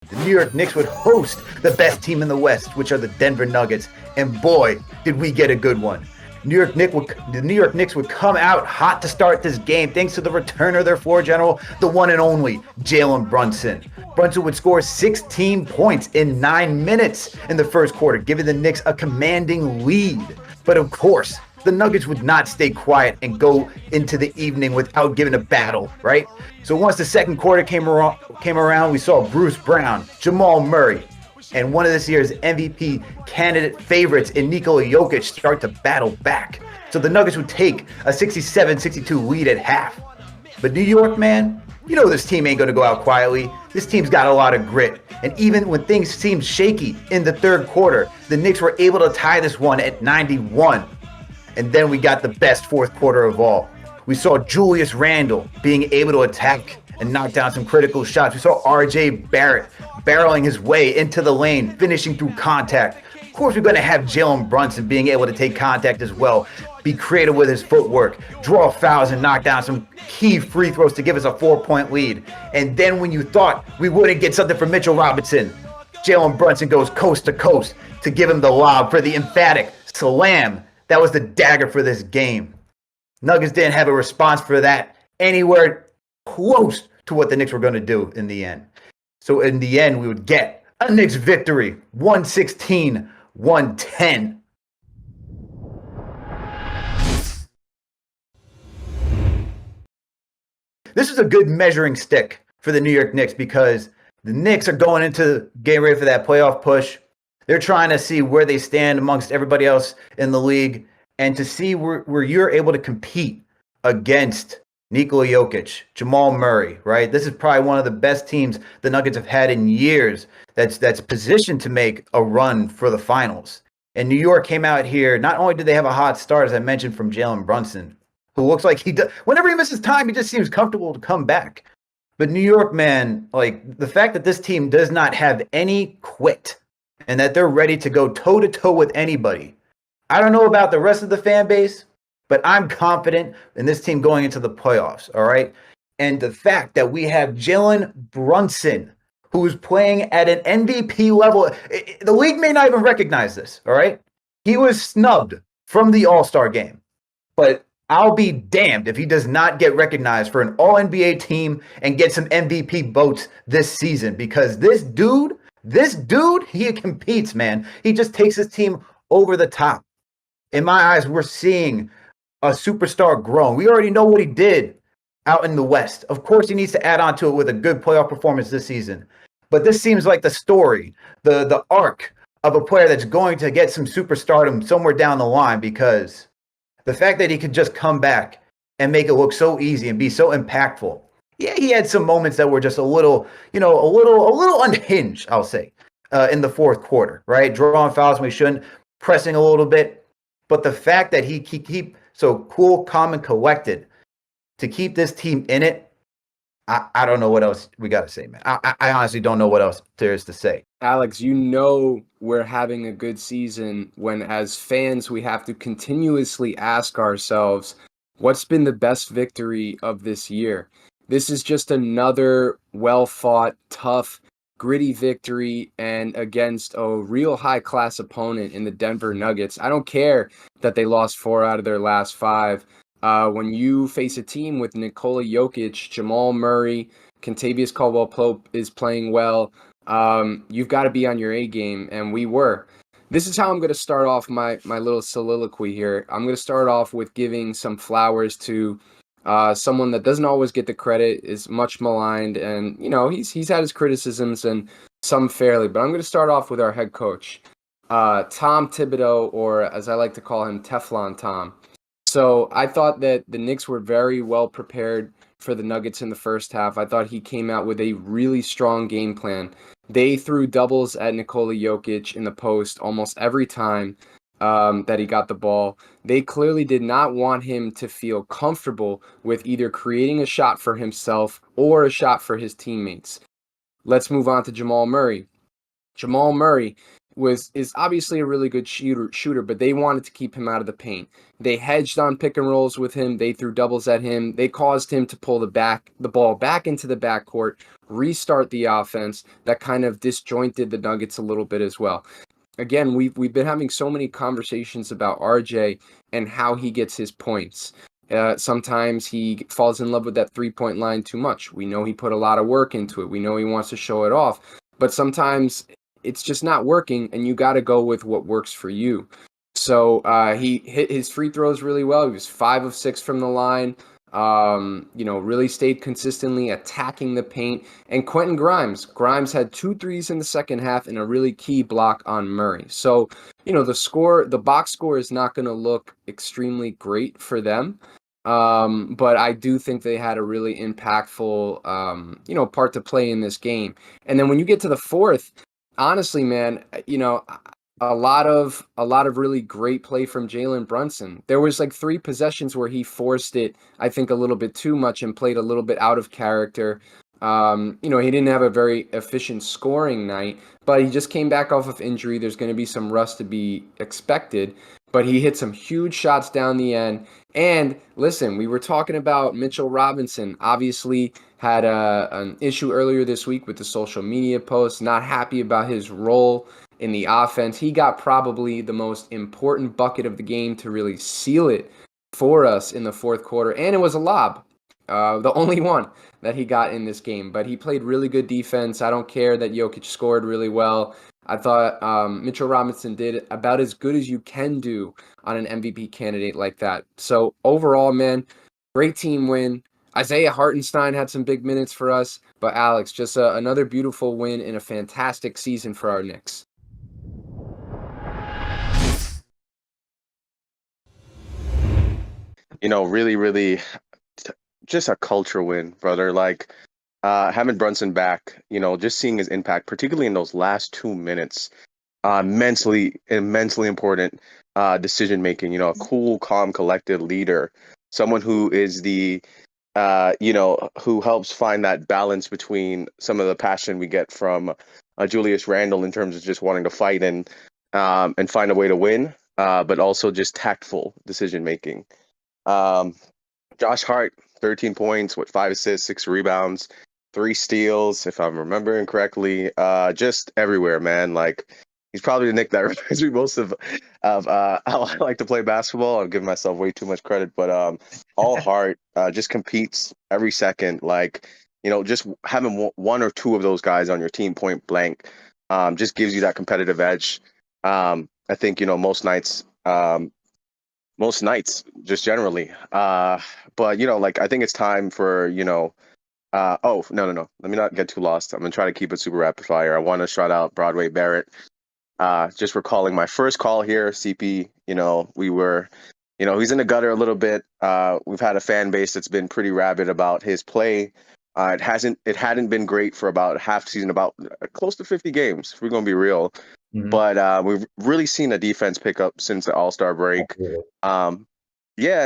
The New York Knicks would host the best team in the West, which are the Denver Nuggets. And boy, did we get a good one. The New York Knicks would come out hot to start this game thanks to the return of their floor general, the one and only Jalen Brunson. Brunson would score 16 points in 9 minutes in the first quarter, giving the Knicks a commanding lead. But of course, the Nuggets would not stay quiet and go into the evening without giving a battle, right? So once the second quarter came around, we saw Bruce Brown, Jamal Murray, and one of this year's MVP candidate favorites in Nikola Jokic start to battle back. So the Nuggets would take a 67-62 lead at half. But New York, man, you know this team ain't going to go out quietly. This team's got a lot of grit. And even when things seemed shaky in the third quarter, the Knicks were able to tie this one at 91. And then we got the best fourth quarter of all. We saw Julius Randle being able to attack and knock down some critical shots. We saw RJ Barrett barreling his way into the lane, finishing through contact. Of course, we're going to have Jalen Brunson being able to take contact as well, be creative with his footwork, draw fouls, and knock down some key free throws to give us a 4-point lead. And then when you thought we wouldn't get something from Mitchell Robinson, Jalen Brunson goes coast to coast to give him the lob for the emphatic slam. That was the dagger for this game. Nuggets didn't have a response for that anywhere close to what the Knicks were going to do in the end. So in the end, we would get a Knicks victory, 116-110. This is a good measuring stick for the New York Knicks because the Knicks are going into getting ready for that playoff push. They're trying to see where they stand amongst everybody else in the league and to see where you're able to compete against Nikola Jokic, Jamal Murray, right? This is probably one of the best teams the Nuggets have had in years that's positioned to make a run for the finals. And New York came out here, not only did they have a hot start, as I mentioned, from Jalen Brunson, who looks like he does, whenever he misses time, he just seems comfortable to come back. But New York, man, like the fact that this team does not have any quit and that they're ready to go toe-to-toe with anybody. I don't know about the rest of the fan base, but I'm confident in this team going into the playoffs, all right? And the fact that we have Jalen Brunson, who's playing at an MVP level, the league may not even recognize this, all right? He was snubbed from the All-Star game, but I'll be damned if he does not get recognized for an All-NBA team and get some MVP votes this season because this dude, he competes, man. He just takes his team over the top. In my eyes, we're seeing a superstar grown. We already know what he did out in the West. Of course, he needs to add on to it with a good playoff performance this season. But this seems like the story, the arc of a player that's going to get some superstardom somewhere down the line because the fact that he could just come back and make it look so easy and be so impactful. Yeah, he had some moments that were just a little unhinged, I'll say, in the fourth quarter, right? Drawing fouls when he shouldn't, pressing a little bit. But the fact that he keep so cool, calm, and collected to keep this team in it, I don't know what else we got to say, man. I honestly don't know what else there is to say. Alex, you know we're having a good season when, as fans, we have to continuously ask ourselves, what's been the best victory of this year? This is just another well-fought, tough, gritty victory and against a real high-class opponent in the Denver Nuggets. I don't care that they lost 4 out of their last 5. When you face a team with Nikola Jokic, Jamal Murray, Kentavious Caldwell-Pope is playing well, you've got to be on your A game, and we were. This is how I'm going to start off my little soliloquy here. I'm going to start off with giving some flowers to someone that doesn't always get the credit, is much maligned, and he's had his criticisms and some fairly. But I'm going to start off with our head coach, Tom Thibodeau, or as I like to call him, Teflon Tom. So I thought that the Knicks were very well prepared for the Nuggets in the first half. I thought he came out with a really strong game plan. They threw doubles at Nikola Jokic in the post almost every time that he got the ball. They clearly did not want him to feel comfortable with either creating a shot for himself or a shot for his teammates. Let's move on to Jamal Murray. Jamal Murray, is obviously a really good shooter, but they wanted to keep him out of the paint. They hedged on pick and rolls with him. They threw doubles at him. They caused him to pull the ball back into the backcourt, restart the offense. That kind of disjointed the Nuggets a little bit as well. Again, we've been having so many conversations about RJ and how he gets his points. Sometimes he falls in love with that 3-point line too much. We know he put a lot of work into it. We know he wants to show it off, but sometimes it's just not working, and you got to go with what works for you. So he hit his free throws really well. He was 5 of 6 from the line. Really stayed consistently attacking the paint. And Quentin Grimes had 2 threes in the second half and a really key block on Murray. So, the box score is not going to look extremely great for them. But I do think they had a really impactful, part to play in this game. And then when you get to the fourth, honestly, man, a lot of really great play from Jalen Brunson. There was like 3 possessions where he forced it, I think, a little bit too much and played a little bit out of character. He didn't have a very efficient scoring night, but he just came back off of injury. There's going to be some rust to be expected, but he hit some huge shots down the end. And listen, we were talking about Mitchell Robinson, obviously had an issue earlier this week with the social media posts, not happy about his role in the offense. He got probably the most important bucket of the game to really seal it for us in the fourth quarter, and it was a lob, the only one that he got in this game. But he played really good defense. I don't care that Jokic scored really well. I thought Mitchell Robinson did about as good as you can do on an MVP candidate like that. So overall, man, great team win. Isaiah Hartenstein had some big minutes for us, but Alex, just another beautiful win and a fantastic season for our Knicks. Really, really just a culture win, brother. Like, having Brunson back, just seeing his impact, particularly in those last 2 minutes, immensely important decision making, a cool, calm, collected leader, someone who is who helps find that balance between some of the passion we get from Julius Randle in terms of just wanting to fight and find a way to win, but also just tactful decision making. Josh Hart, 13 points, 5 assists, 6 rebounds, 3 steals, if I'm remembering correctly. Just everywhere, man. Like, he's probably the Knick that reminds me most of how I like to play basketball. I'm giving myself way too much credit, but all Hart just competes every second. Like, just having 1 or 2 of those guys on your team point blank just gives you that competitive edge. I think, most nights just generally. But, I think it's time for, no. Let me not get too lost. I'm going to try to keep it super rapid fire. I want to shout out Broadway Barrett. Just recalling my first call here, CP, we were, he's in the gutter a little bit. We've had a fan base that's been pretty rabid about his play. It hadn't been great for about half season, about close to 50 games, if we're going to be real. Mm-hmm. But we've really seen the defense pick up since the All-Star break. And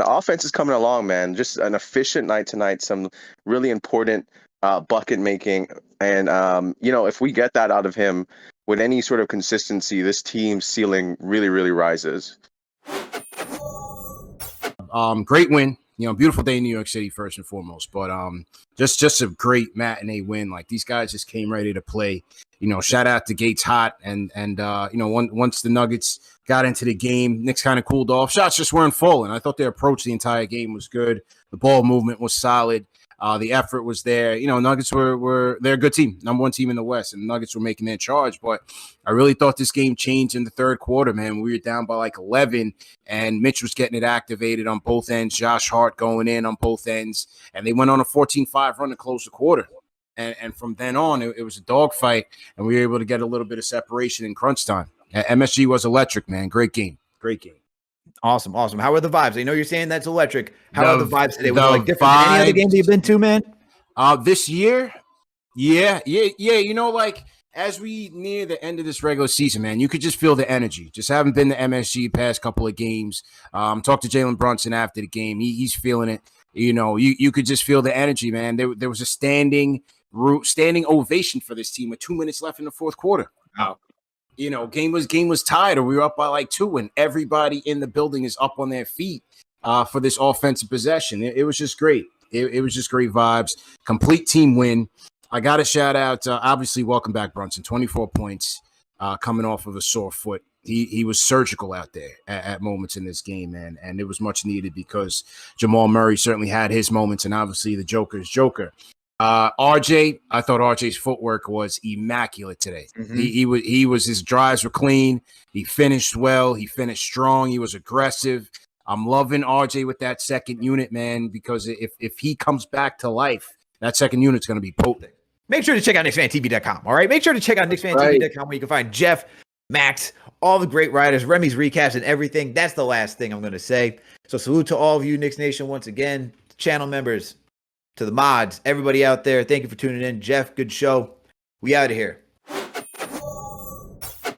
the offense is coming along, man. Just an efficient night tonight, some really important bucket making. And, if we get that out of him with any sort of consistency, this team's ceiling really, really rises. Great win. Beautiful day in New York City, first and foremost. But just a great matinee win. Like, these guys just came ready to play. Shout out to Gates Hot. And once the Nuggets got into the game, Knicks kind of cooled off. Shots just weren't falling. I thought their approach the entire game was good. The ball movement was solid. The effort was there. Nuggets they're a good team, number 1 team in the West, and the Nuggets were making their charge. But I really thought this game changed in the third quarter, man. We were down by like 11, and Mitch was getting it activated on both ends. Josh Hart going in on both ends, and they went on a 14-5 run to close the quarter. And from then on, it was a dogfight, and we were able to get a little bit of separation in crunch time. MSG was electric, man. Great game. Awesome. How are the vibes? I know you're saying that's electric. How are the vibes today? Was it different than any other games you've been to, man? This year? Yeah. As we near the end of this regular season, man, you could just feel the energy. Just haven't been to MSG past couple of games. Talked to Jalen Brunson after the game. He's feeling it. You could just feel the energy, man. There was a standing ovation for this team with 2 minutes left in the fourth quarter. Wow. game was tied, or we were up by like 2, and everybody in the building is up on their feet for this offensive possession. It was just great. It was just great vibes. Complete team win. I got to shout out, obviously, welcome back, Brunson. 24 points coming off of a sore foot. He was surgical out there at moments in this game, man, and it was much needed because Jamal Murray certainly had his moments, and obviously the Joker's Joker. RJ, I thought RJ's footwork was immaculate today. Mm-hmm. His drives were clean. He finished well. He finished strong. He was aggressive. I'm loving RJ with that second unit, man, because if he comes back to life, that second unit's going to be potent. Make sure to check out KnicksFanTV.com. All right. Make sure to check out KnicksFanTV.com where you can find Jeff, Max, all the great writers, Remy's recaps and everything. That's the last thing I'm going to say. So salute to all of you, Knicks Nation, once again, channel members, to the mods, everybody out there. Thank you for tuning in. Jeff, good show. We out of here.